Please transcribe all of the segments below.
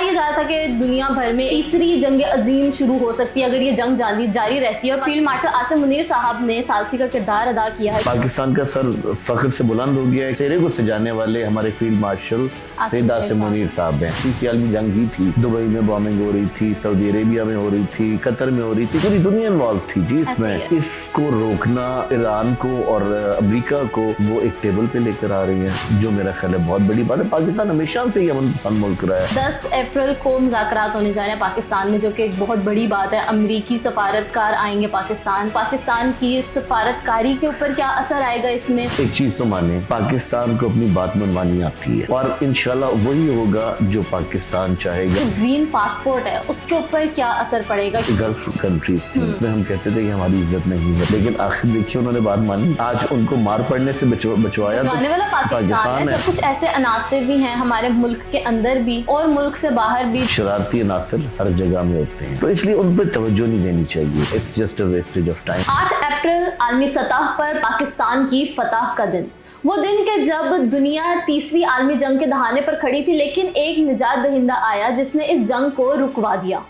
यह जा रहा था कि दुनिया भर में तीसरी जंग अजीम शुरू हो सकती है अगर ये जंग जारी रहती है, और फील्ड मार्शल आसिम मुनीर साहब ने सालसी का किरदार अदा किया है। पाकिस्तान का सर फख्र से बुलंद हो गया है। सेरे को सजाने वाले हमारे फील्ड मार्शल सैयद आसिम मुनीर साहब हैं। तीसरी आलमी जंग ही थी, दुबई में बॉम्बिंग हो रही थी, सऊदी अरेबिया में हो रही थी, कतर में हो रही थी, पूरी दुनिया इन्वॉल्व थी जी इसमें। इसको रोकना ईरान को और अमेरिका को वो एक टेबल पे लेकर आ रही है, जो मेरा ख्याल है बहुत बड़ी बात है। पाकिस्तान हमेशा से ही अमन पसंद मुल्क रहा है। 10 अप्रैल को मुज़ाकरात होने जा रहे हैं पाकिस्तान में, जो कि एक बहुत बड़ी बात है। अमरीकी सफारतकार आएंगे पाकिस्तान की सफारतकारी के ऊपर क्या असर आएगा इसमें? एक चीज तो माने, पाकिस्तान को अपनी बात मनवानी आती है और इंशाल्लाह वही होगा जो पाकिस्तान चाहेगा। जो ग्रीन पासपोर्ट है उसके ऊपर क्या असर पड़ेगा? गल्फ कंट्रीज में हम कहते थे कि हमारी इज्जत नहीं है, लेकिन आखिर देखिए उन्होंने बात मानी। आज उनको मार पड़ने से बचवाया बचवाने वाला पाकिस्तान है। तो कुछ ऐसे अनासिर भी हैं हमारे मुल्क के अंदर भी और मुल्क से बाहर भी, शरारती अनासिर हर जगह में होते हैं, तो इसलिए उन पर तवज्जो नहीं देनी चाहिए। It's just a wastage of time. 8 अप्रैल आलमी सतह पर पाकिस्तान की फतह का दिन, वो दिन के जब दुनिया तीसरी आलमी जंग के दहाने पर खड़ी थी, लेकिन एक निजात दहिंदा आया जिसने इस जंग को रुकवा दिया।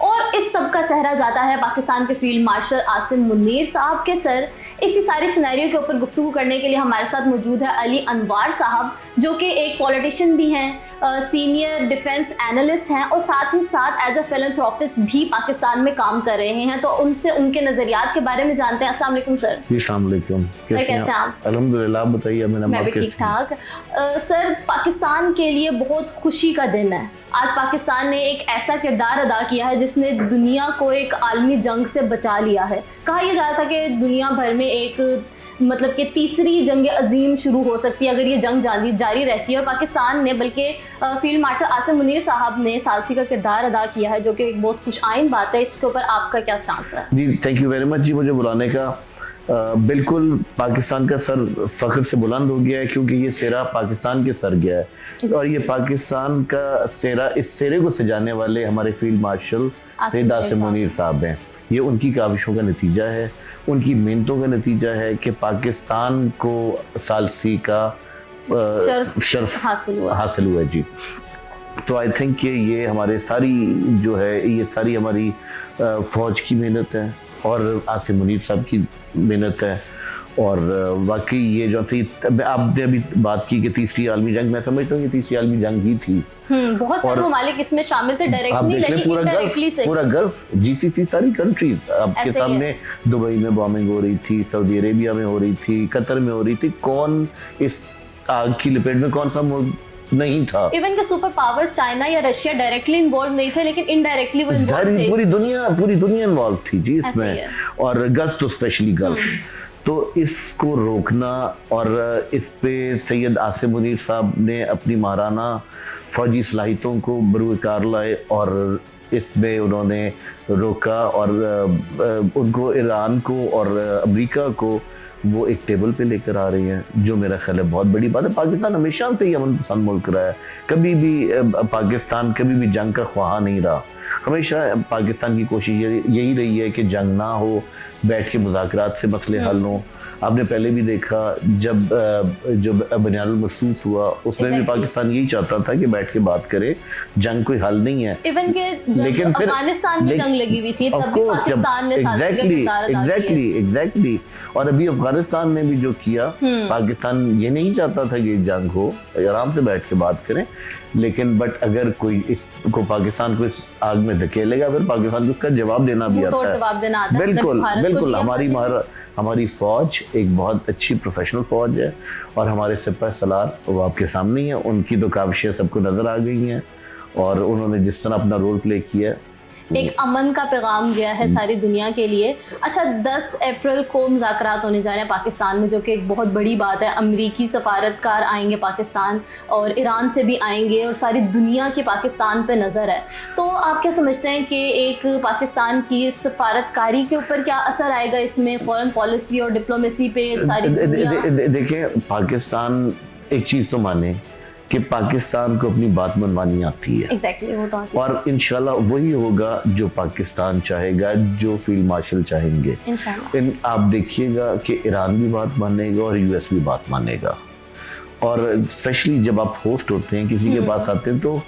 और इस सब का सहरा जाता है पाकिस्तान के फील्ड मार्शल आसिम मुनीर साहब के सर। इसी सारी सिनेरियो के ऊपर गुफ्तगू करने के लिए हमारे साथ मौजूद है अली अनवार साहब, जो कि एक पॉलिटिशियन भी हैं, सीनियर डिफेंस एनालिस्ट हैं और साथ ही साथ एज अ फिलैंथ्रोपिस्ट भी पाकिस्तान में काम कर रहे हैं। तो उनसे उनके नज़रियात के बारे में जानते हैं। अस्सलाम वालेकुम सर। जी अस्सलाम वालेकुम। कैसे हैं आप? अल्हम्दुलिल्लाह, बताइए। मैं भी ठीक ठाक। सर, पाकिस्तान के लिए बहुत खुशी का दिन है। आज पाकिस्तान ने एक ऐसा किरदार अदा किया है जिसने दुनिया को एक आलमी जंग से बचा लिया है। कहा यह जा रहा था कि दुनिया भर में एक मतलब कि तीसरी जंग अजीम शुरू हो सकती है अगर ये जंग जारी रहती है, और पाकिस्तान ने बल्कि फील्ड मार्शल आसिम मुनीर साहब ने सालसी का किरदार अदा किया है, जो कि एक बहुत खुशआइन बात है। इसके ऊपर आपका क्या स्टांस है? जी थैंक यू वेरी मच जी मुझे बुलाने का। बिल्कुल पाकिस्तान का सर फख्र से बुलंद हो गया है, क्योंकि ये सेरा पाकिस्तान के सर गया है और ये पाकिस्तान का सेरा, इस सेरे को सजाने वाले हमारे फील्ड मार्शल सैयद आसिम मुनीर साहब हैं। ये उनकी काविशों का नतीजा है, उनकी मेहनतों का नतीजा है कि पाकिस्तान को सालसी का शर्फ हासिल हुआ जी। तो आई थिंक कि ये हमारे सारी जो है, ये सारी हमारी फौज की मेहनत है और आसिम मुनीर साहब की मेहनत है। और वाकई ये जो थी, आपने अभी बात की कि तीसरी आलमी जंग, मैं समझता हूँ कि तीसरी आलमी जंग ही थी। बहुत सारे ममालिक इसमें शामिल थे, डायरेक्टली लेकिन इनडायरेक्टली से। पूरा गल्फ जीसीसी सारी कंट्रीज आपके सामने, दुबई में बॉम्बिंग हो रही थी, सऊदी अरेबिया में हो रही थी, कतर में हो रही थी। कौन इस आग की लपेट में, कौन सा मुल्क नहीं था? इवन के सुपर पावर्स चाइना या रशिया डायरेक्टली इन्वॉल्व नहीं थे, लेकिन इनडायरेक्टली वो इन्वॉल्व थे। पूरी दुनिया इन्वॉल्व थी जी इसमें, और गल्फ तो स्पेशली गल्फ। तो इसको रोकना, और इस पे सैयद आसिम मुनीर साहब ने अपनी महाराना फौजी सलाहियतों को बरूकार लाए और इसमें उन्होंने रोका, और उनको ईरान को और अमेरिका को वो एक टेबल पे लेकर आ रही हैं, जो मेरा ख्याल है बहुत बड़ी बात है। पाकिस्तान हमेशा से ही अमन पसंद मुल्क रहा है, कभी भी पाकिस्तान कभी भी जंग का ख्वाह नहीं रहा। हमेशा पाकिस्तान की कोशिश यही रही है कि जंग ना हो, बैठ के मुज़ाकरात से मसले हल हों। आपने पहले भी देखा जब बनियानुल मखसूस हुआ, उसमें भी पाकिस्तान यही चाहता था कि बैठ के बात करे, जंग कोई हल नहीं है। इवन के लेकिन अफगानिस्तान में जंग लगी हुई थी, तब भी पाकिस्तान ने एग्जैक्टली और अभी अफगानिस्तान ने भी जो किया, पाकिस्तान ये नहीं चाहता था कि जंग हो, आराम से बैठ के बात करें। लेकिन बट अगर कोई इसको पाकिस्तान को इस आग में धकेलेगा, फिर पाकिस्तान को उसका जवाब देना भी आता है। बिल्कुल हमारी फौज एक बहुत अच्छी प्रोफेशनल फौज है, और हमारे सिपह सलार वो आपके सामने ही है। उनकी तो काविशें सबको नजर आ गई हैं, और उन्होंने जिस तरह अपना रोल प्ले किया, एक अमन का पैगाम गया है सारी दुनिया के लिए। अच्छा, 10 अप्रैल को मुज़ाकरात होने जा रहे हैं पाकिस्तान में, जो कि एक बहुत बड़ी बात है। अमरीकी सफारतकार आएंगे पाकिस्तान, और ईरान से भी आएंगे, और सारी दुनिया की पाकिस्तान पे नज़र है। तो आप क्या समझते हैं कि एक पाकिस्तान की सफारतकारी के ऊपर क्या असर आएगा इसमें, फॉरेन पॉलिसी और डिप्लोमेसी पे सारी दुनिया? देखिए, पाकिस्तान एक चीज़ तो माने कि पाकिस्तान को अपनी बात मनवानी आती है। Exactly, वो तो आती है। और इंशाल्लाह वही होगा जो पाकिस्तान चाहेगा, जो फील्ड मार्शल चाहेंगे। आप देखिएगा कि ईरान भी बात मानेगा और यूएस भी बात मानेगा। और स्पेशली जब आप होस्ट होते हैं, किसी के पास आते हैं, तो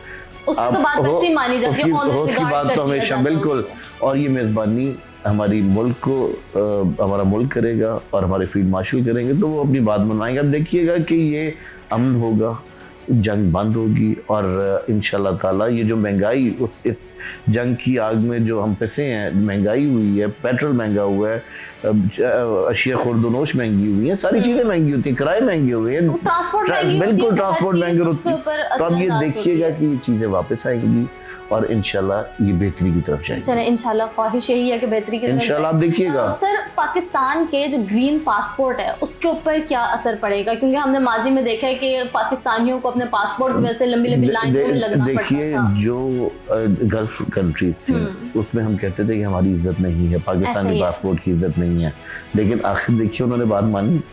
उसकी तो बात वैसे ही मानी जाती है, उसकी बात तो हमेशा बिल्कुल। और ये मेजबानी हमारी मुल्क को हमारा मुल्क करेगा और हमारे फील्ड मार्शल करेंगे तो वो अपनी बात मनवाएंगे। अब देखिएगा कि ये अमन होगा, जंग बंद होगी और इंशाल्लाह ताला ये जो महंगाई इस जंग की आग में जो हम फंसे हैं, महंगाई हुई है, पेट्रोल महंगा हुआ है, अशिया खुर्दनोश महंगी हुई है, सारी चीज़ें महंगी होती हैं, किराए महंगे हुए हैं, बिल्कुल ट्रांसपोर्ट महंगे होते हैं। तो अब ये देखिएगा कि ये चीज़ें वापस आएंगी और इंशाल्लाह ये बेहतरी की तरफ जाएगी। चले इंशाल्लाह, ख्वाहिश यही है कि बेहतरी की तरफ इंशाल्लाह। आप देखिएगा सर, पाकिस्तान के जो ग्रीन पासपोर्ट है उसके ऊपर क्या असर पड़ेगा, क्योंकि हमने माजी में देखा है कि पाकिस्तानियों को अपने पासपोर्ट में से लंबी लंबी लाइनों में लगना पड़ता था। देखिए जो गल्फ कंट्रीज थी उसमें हम कहते थे कि हमारी इज्जत नहीं है, पाकिस्तानी पासपोर्ट की इज्जत नहीं है, लेकिन आखिर देखिए उन्होंने बात मानी।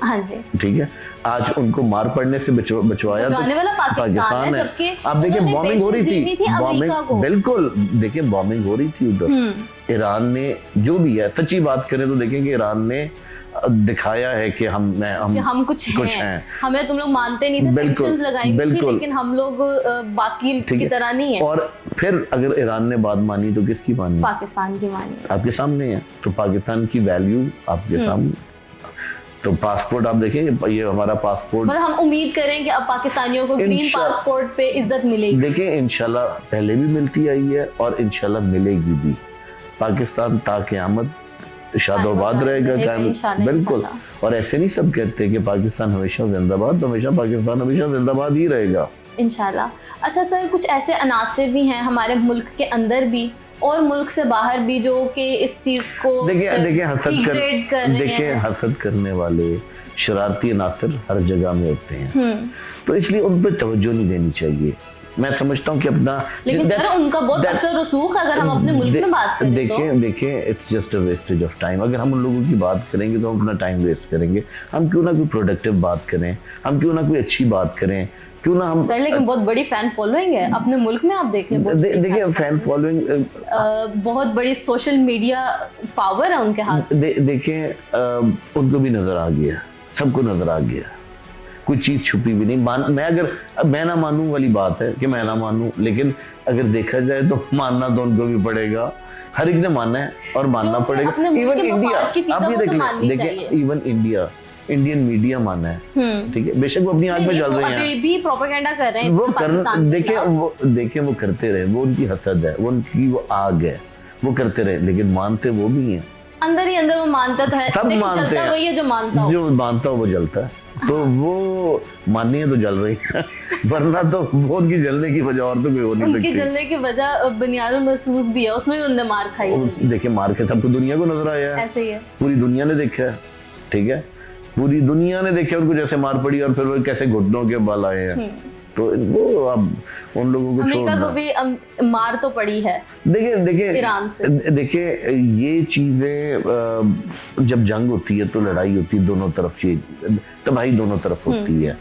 हाँ जी, ठीक है, आज उनको मार पड़ने से बचवाया तो वाला पाकिस्तान है। जबकि आप देखिए बॉम्बिंग हो रही थी, बॉम्बिंग बिल्कुल, देखिए बॉम्बिंग हो रही थी उधर। ईरान ने जो भी है, सच्ची बात करें तो देखेंगे ईरान ने दिखाया है कि हम कुछ हैं। हमें तुम लोग मानते नहीं थे, सैंक्शंस लगाएंगे, लेकिन हम लोग बाकी की तरह नहीं है। और फिर अगर ईरान ने बात मानी तो किसकी मानी? पाकिस्तान की मानी। आपके सामने है, तो पाकिस्तान की वैल्यू आपके सामने। तो पासपोर्ट आप देखें, ये हमारा पासपोर्ट, मतलब हम उम्मीद करें कि अब पाकिस्तानियों को ग्रीन पासपोर्ट पे इज्जत मिलेगी। देखिए इंशाल्लाह पहले भी मिलती आई है और इंशाल्लाह मिलेगी भी। पाकिस्तान ता क़यामत शादोबाद रहेगा, कायम बिल्कुल। और ऐसे नहीं सब कहते कि पाकिस्तान हमेशा जिंदाबाद, तो हमेशा पाकिस्तान हमेशा जिंदाबाद ही रहेगा इंशाल्लाह। अच्छा सर, कुछ ऐसे अनासिर भी हैं हमारे मुल्क के अंदर भी और मुल्क से बाहर भी जो कि इस चीज को देखिए हसद करने वाले शरारती अनासर हर जगह में होते हैं, तो इसलिए उन पर तवज्जो नहीं देनी चाहिए। मैं समझता हूँ कि अपना, लेकिन सर उनका बहुत असर रसूख अगर हम अपने मुल्क में बात करें। देखिए it's just a wastage of time. अगर हम उन लोगों की बात करेंगे तो हम अपना टाइम वेस्ट करेंगे। हम क्यों ना कोई प्रोडक्टिव बात करें, हम क्यों ना कोई अच्छी बात करें, क्यों ना हम। सर लेकिन बहुत बड़ी फैन फॉलोइंग है अपने मुल्क में, आप देख लें। देखिए फैन फॉलोइंग, बहुत बड़ी सोशल मीडिया पावर है उनके हाथ। देखिए उनको भी नजर आ गया, सबको नजर आ गया, कोई चीज छुपी भी नहीं। मैं ना मानूं वाली बात है कि मैं ना मानूं, लेकिन अगर देखा जाए तो मानना तो उनको भी पड़ेगा। हर एक ने मानना है और मानना पड़ेगा। इवन इंडिया, आप ये देख लें, देखिए इवन इंडियन मीडिया माना है, ठीक है, बेशक वो अपनी आग में जल रहे हैं, अभी भी प्रोपेगेंडा कर रहे हैं, वो देखिए वो करते रहे, वो उनकी हसद है, वो उनकी वो आग है, वो करते रहे, लेकिन मानते वो भी हैं। अंदर ही अंदर वो मानता तो है, सब मानते हैं, वही है जो मानता हो वो जलता है। तो वो माननी है तो जल रही है, वरना तो वो उनकी जलने की वजह और तो कोई हो नहीं सकती। उनकी जलने की वजह बुनियादुल महसूस भी है, उसमें भी उन्होंने मार खाई। देखिए मार के सबको दुनिया को नजर आया है, ऐसे ही है, पूरी दुनिया ने देखा है, ठीक है, पूरी दुनिया ने देखा उनको जैसे मार पड़ी और फिर वो कैसे घुटनों के बल आए हैं। तो वो अब उन लोगों को अमेरिका को भी मार तो पड़ी है, देखिए ईरान से। देखिए ये चीजें जब जंग होती है तो लड़ाई होती है दोनों तरफ, ये तबाही दोनों तरफ होती है।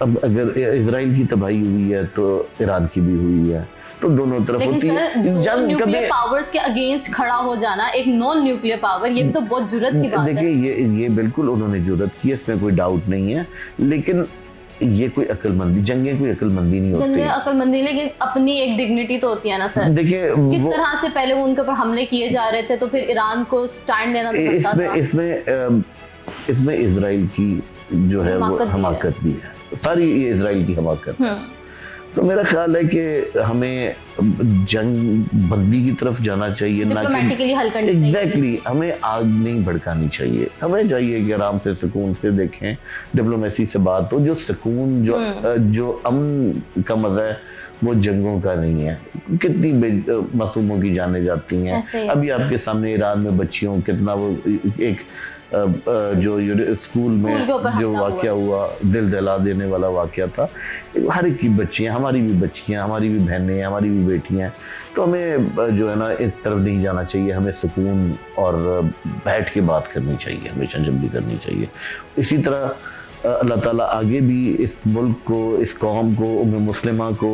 अब अगर इजराइल की तबाही हुई है तो ईरान की भी हुई है, तो दोनों तरफ होती है। जंग न्यूक्लियर पावर्स के अगेंस्ट खड़ा हो जाना, एक नॉन न्यूक्लियर पावर, ये भी तो बहुत जुर्रत की बात है। देखिए ये बिल्कुल उन्होंने जुर्रत की है, इसमें कोई डाउट नहीं है, लेकिन ये कोई अक्लमंदी, जंगें कोई अक्लमंदी नहीं होती। जंगें अक्लमंदी, लेकिन अपनी एक डिग्निटी तो होती है ना सर। देखिए किस तरह से पहले उनके ऊपर हमले किए जा रहे थे, तो फिर ईरान को स्टैंड लेना पड़ता था। इसमें इजराइल की जो है वो हमाकत भी है, सारी ये इजराइल की हमाकत है। तो मेरा ख्याल है कि हमें जंग बंदी की तरफ जाना चाहिए, ना कि एग्जैक्टली हमें आग नहीं भड़कानी चाहिए। हमें चाहिए कि आराम से सुकून से देखें, डिप्लोमेसी से बात हो। जो सुकून जो अमन का मजा है वो जंगों का नहीं है। कितनी मासूमों की जाने जाती हैं। अभी आपके सामने ईरान में बच्चियों कितना वो एक जो स्कूल में जो वाक़या हुआ, दिल दहला देने वाला वाक़या था। हर एक की बच्चियाँ, हमारी भी बच्चियाँ, हमारी भी बहनें, हमारी भी बेटियाँ। तो हमें जो है ना इस तरफ नहीं जाना चाहिए, हमें सुकून और बैठ के बात करनी चाहिए, हमेशा जब भी करनी चाहिए। इसी तरह अल्लाह ताला आगे भी इस मुल्क को, इस कौम को, उम्मे मुस्लिमा को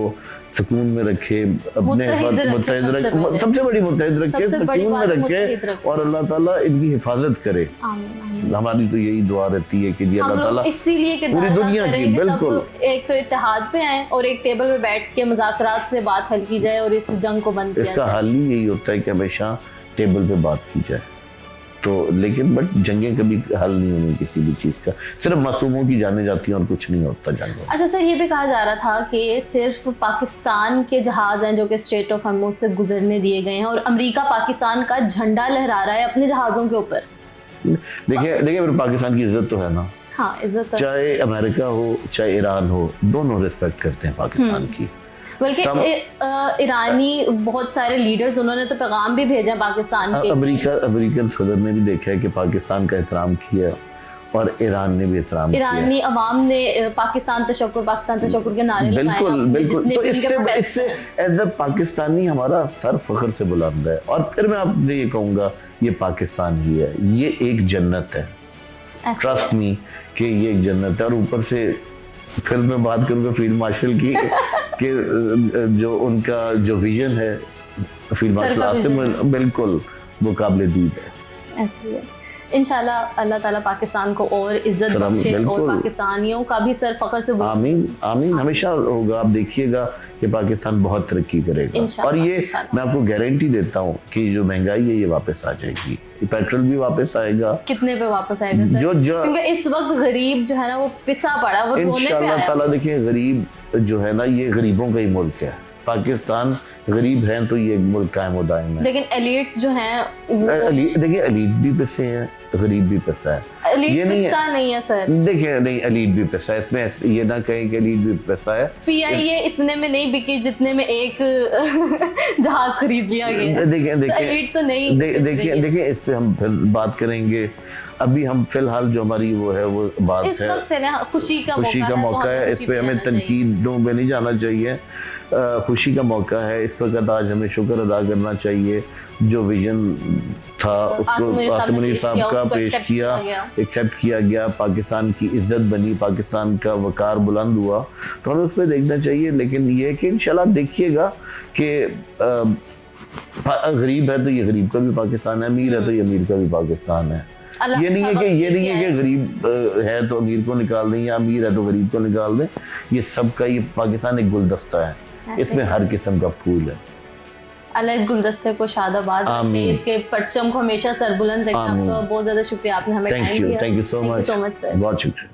सुकून में रखे, अपने मुत्तहिद रखे, सबसे बड़ी मुत्तहिद रखे, सबसे बड़ी सुकून में बात मुत्तहिद रखे रखे। और अल्लाह ताला इनकी हिफाजत करे। आमीन, आमीन। हमारी तो यही दुआ रहती है कि जी हम अल्लाह लोग ताला इसीलिए पूरी किरदार अदा दुनिया की, करें कि बिल्कुल। सब एक तो इत्तेहाद पे आए और एक टेबल पे बैठ के मुज़ाकरात से बात हल की जाए और इस जंग को बंद किया इसका जाए। हल ही यही होता है कि हमेशा टेबल पे बात की जाए। तो लेकिन बट जंगें कभी हल नहीं होनी किसी भी चीज़ का, सिर्फ मासूमों की जाने जाती हैं और कुछ नहीं होता जंगों। अच्छा सर, ये भी कहा जा रहा था कि सिर्फ पाकिस्तान के जहाज़ हैं जो कि स्ट्रेट ऑफ हॉर्मुज़ से गुजरने दिए गए हैं और अमेरिका पाकिस्तान का झंडा लहरा रहा है अपने जहाज़ों के ऊपर। देखिए देखिए फिर पाकिस्तान की इज्जत तो है ना, हाँ, इज्जत तो है। चाहे अमेरिका हो चाहे ईरान हो, दोनों रिस्पेक्ट करते हैं पाकिस्तान की। बल्कि ईरानी बहुत सारे लीडर्स, उन्होंने तो पैगाम भी भेजा पाकिस्तान के। अमेरिकन सदर ने भी देखा है कि पाकिस्तान का एहतराम किया और ईरान ने भी एहतराम किया। ईरानी अवाम ने पाकिस्तान तशक्कुर के नारे लगाए। बिल्कुल बिल्कुल। जितने तो भी उनके इससे protest हैं। एज अ पाकिस्तानी हमारा सर फख्र से बुलंद है। और फिर मैं आपसे ये कहूँगा, ये पाकिस्तान ही है, ये एक जन्नत है, ऐसे ट्रस्ट मी कि ये एक जन्नत है। और ऊपर से फिर मैं बात करूँगा फील्ड मार्शल की कि जो उनका जो विजन है फील्ड सर मार्शल का आसिम, vision। बिल्कुल वो काबिल दीद है। ऐसे ही है। इंशाल्लाह अल्लाह ताला पाकिस्तान को और इज्जत सलाम, बख्शे और बिल्कुल। पाकिस्तानियों का भी सर फख्र से बुलंद। आमीन आमीन हमेशा होगा। आप देखिएगा कि पाकिस्तान बहुत तरक्की करेगा। इंशाल्लाह, और ये इंशाल्लाह। मैं आपको गारंटी देता हूँ कि जो महंगाई है ये वापस आ जाएगी, पेट्रोल भी वापस आएगा। कितने पे वापस आएगा सर? जो क्योंकि इस वक्त गरीब जो है ना वो पिसा पड़ा, वो रोने पे इंशाल्लाह आया। ताला देखिए, गरीब जो है ना ये गरीबों का ही मुल्क है। पाकिस्तान गरीब है तो ये मुल्क कायम व दायम है। लेकिन एलिट्स जो हैं देखिए अलीट भी पिसे हैं, गरीब भी पिसा है। एलिट ये नहीं है। पिसता नहीं है सर। देखिए नहीं, अलीट भी पैसा है, इसमें ये ना कहें कि अलीट भी पैसा है। पीआईए इतने में नहीं बिकी जितने में एक जहाज खरीद लिया गया। देखिए तो एलिट तो नहीं देखिए देखिए इस पे हम फिर बात करेंगे। अभी हम फिलहाल जो हमारी वो है वो बात इस है, वक्त है ना खुशी का मौका है। इस पे हमें तनकीदों में नहीं जाना चाहिए। खुशी का मौका है इस वक्त। आज हमें शुक्र अदा करना चाहिए जो विजन था उसको आसिम मुनीर साहब का पेश किया, एक्सेप्ट किया गया, पाकिस्तान की इज्जत बनी, पाकिस्तान का वकार बुलंद हुआ, तो हमें उस पर देखना चाहिए। लेकिन ये कि इंशाल्लाह देखिएगा कि गरीब है तो ये गरीब का भी पाकिस्तान है, अमीर है तो ये अमीर का भी पाकिस्तान है। ये नहीं है कि गरीब है तो अमीर को निकाल दें या अमीर है तो गरीब को निकाल दें। ये सबका, ये पाकिस्तान एक गुलदस्ता है, इसमें हर किस्म का फूल है। अल्लाह इस गुलदस्ते को शादाबाद रखे, इसके परचम को हमेशा सरबुलंद रखे। आपका बहुत ज्यादा शुक्रिया, आपने हमें टाइम दिया। Thank you so much sir. बहुत शुक्रिया।